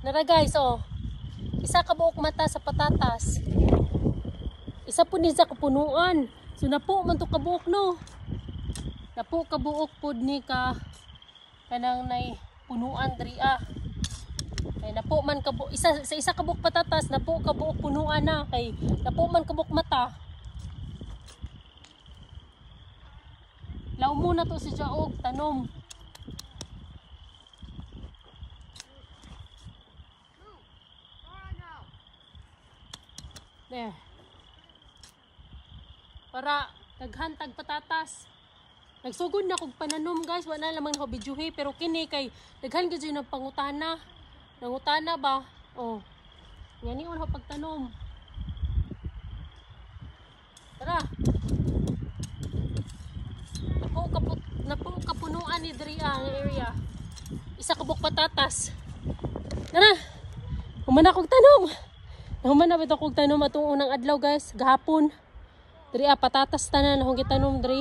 Nara guys, oh. Isa ka buok mata sa patatas. Isa po ni sa kapunuan. So napo man to kabuok no. Napo kabuok pod ni ka kanang nay punuan diri ah. Kay napo man kabuok isa sa isa ka buok patatas, napo kabuok punuan na kay napo man kabuok mata. Law muna to si Jaog tanom. There. Para daghan tag patatas. Nagsugod na kog pananom guys, wala lamang ko bidyuhi pero kini kay daghan gyud yung pangutana. Nangutana ba? Oh. Ngani on ho pagtanom. Tara. Napo kapunuan ni diri ang area. Isa ka buok patatas. Tara. Humana kog tanom. Humana bitaw kog tanom atong unang adlaw guys, gahapon. Diri patatas tanan akong gitanom diri.